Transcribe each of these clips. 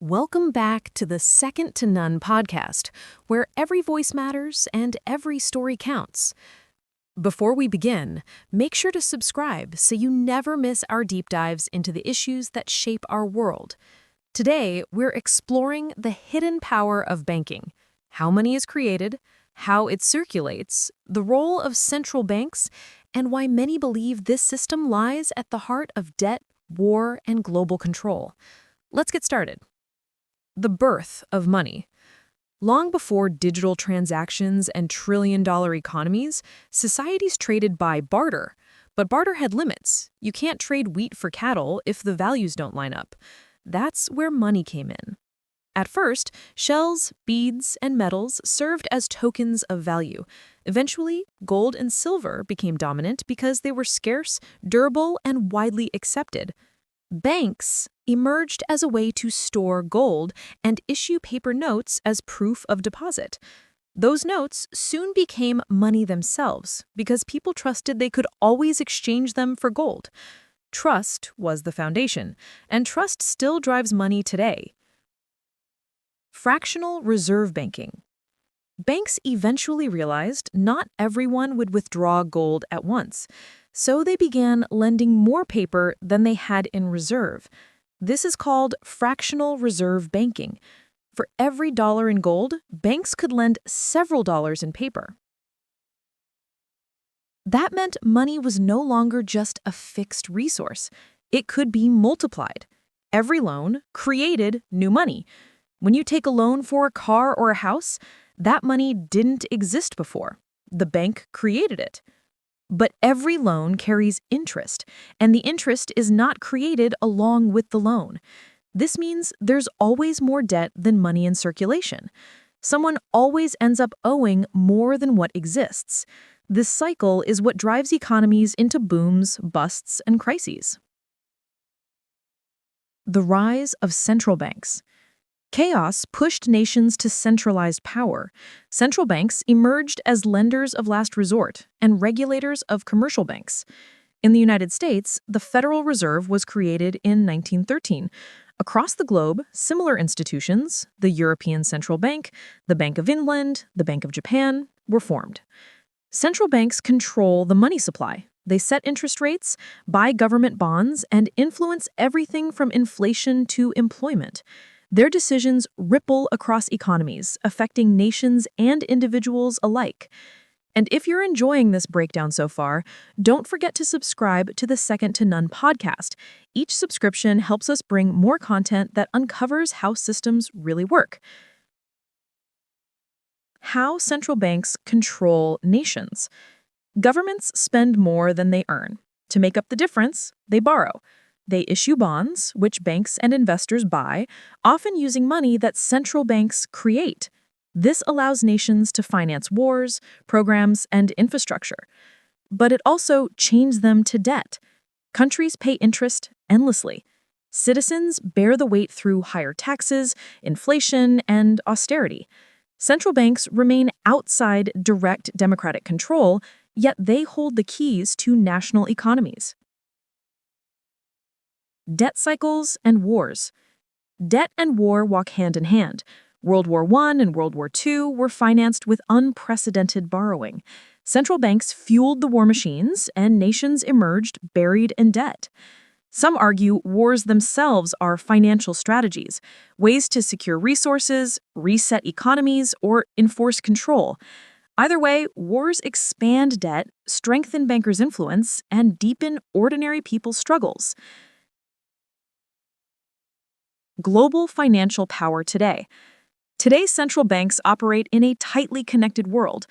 Welcome back to the Second to None podcast, where every voice matters and every story counts. Before we begin, make sure to subscribe so you never miss our deep dives into the issues that shape our world. Today, we're exploring the hidden power of banking, how money is created, how it circulates, the role of central banks, and why many believe this system lies at the heart of debt, war, and global control. Let's get started. The birth of money. Long before digital transactions and trillion-dollar economies, societies traded by barter. But barter had limits. You can't trade wheat for cattle if the values don't line up. That's where money came in. At first, shells, beads, and metals served as tokens of value. Eventually, gold and silver became dominant because they were scarce, durable, and widely accepted. Banks emerged as a way to store gold and issue paper notes as proof of deposit. Those notes soon became money themselves because people trusted they could always exchange them for gold. Trust was the foundation, and trust still drives money today. Fractional reserve banking. Banks eventually realized not everyone would withdraw gold at once, so they began lending more paper than they had in reserve. This is called fractional reserve banking. For every dollar in gold, banks could lend several dollars in paper. That meant money was no longer just a fixed resource. It could be multiplied. Every loan created new money. When you take a loan for a car or a house, that money didn't exist before. The bank created it. But every loan carries interest, and the interest is not created along with the loan. This means there's always more debt than money in circulation. Someone always ends up owing more than what exists. This cycle is what drives economies into booms, busts, and crises. The rise of central banks. Chaos pushed nations to centralized power. Central banks emerged as lenders of last resort and regulators of commercial banks. In the United States, the Federal Reserve was created in 1913. Across the globe, similar institutions, the European Central Bank, the Bank of England, the Bank of Japan, were formed. Central banks control the money supply. They set interest rates, buy government bonds, and influence everything from inflation to employment. Their decisions ripple across economies, affecting nations and individuals alike. And if you're enjoying this breakdown so far, don't forget to subscribe to the Second to None podcast. Each subscription helps us bring more content that uncovers how systems really work. How central banks control nations. Governments spend more than they earn. To make up the difference, they borrow. They issue bonds, which banks and investors buy, often using money that central banks create. This allows nations to finance wars, programs, and infrastructure. But it also chains them to debt. Countries pay interest endlessly. Citizens bear the weight through higher taxes, inflation, and austerity. Central banks remain outside direct democratic control, yet they hold the keys to national economies. Debt cycles and wars. Debt and war walk hand in hand. World War I and World War II were financed with unprecedented borrowing. Central banks fueled the war machines, and nations emerged buried in debt. Some argue wars themselves are financial strategies, ways to secure resources, reset economies, or enforce control. Either way, wars expand debt, strengthen bankers' influence, and deepen ordinary people's struggles. Global financial power today. Today's central banks operate in a tightly connected world.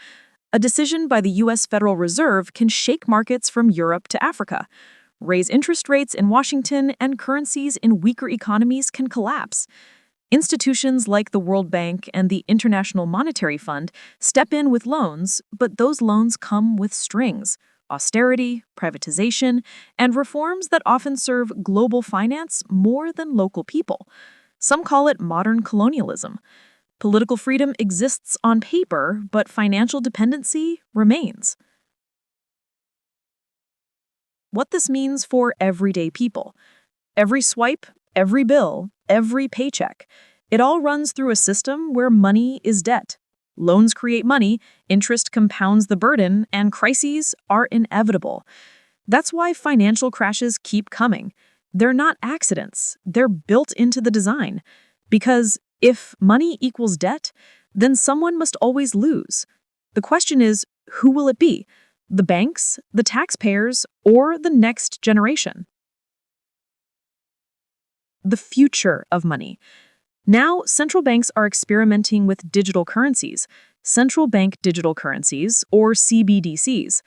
A decision by the U.S. Federal Reserve can shake markets from Europe to Africa, raise interest rates in Washington, and currencies in weaker economies can collapse. Institutions like the World Bank and the International Monetary Fund step in with loans, but those loans come with strings: austerity, privatization, and reforms that often serve global finance more than local people. Some call it modern colonialism. Political freedom exists on paper, but financial dependency remains. What this means for everyday people. Every swipe, Every bill, every paycheck, it all runs through a system where money is debt. Loans create money, interest compounds the burden, and crises are inevitable. That's why financial crashes keep coming. They're not accidents, they're built into the design. Because if money equals debt, then someone must always lose. The question is, who will it be? The banks, the taxpayers, or the next generation? The future of money. Now, central banks are experimenting with digital currencies, central bank digital currencies, or CBDCs.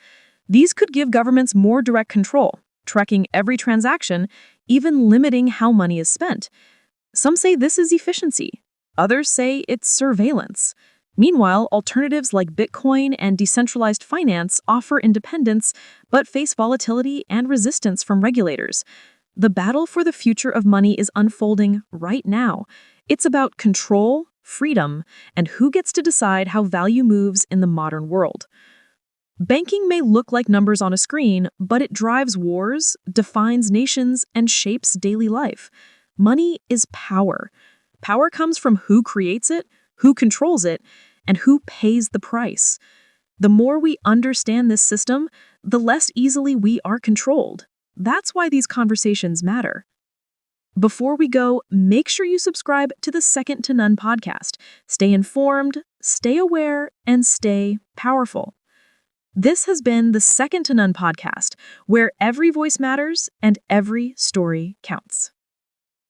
These could give governments more direct control, tracking every transaction, even limiting how money is spent. Some say this is efficiency. Others say it's surveillance. Meanwhile, alternatives like Bitcoin and decentralized finance offer independence, but face volatility and resistance from regulators. The battle for the future of money is unfolding right now. It's about control, freedom, and who gets to decide how value moves in the modern world. Banking may look like numbers on a screen, but it drives wars, defines nations, and shapes daily life. Money is power. Power comes from who creates it, who controls it, and who pays the price. The more we understand this system, the less easily we are controlled. That's why these conversations matter. Before we go, make sure you subscribe to the Second to None podcast. Stay informed, stay aware, and stay powerful. This has been the Second to None podcast, where every voice matters and every story counts.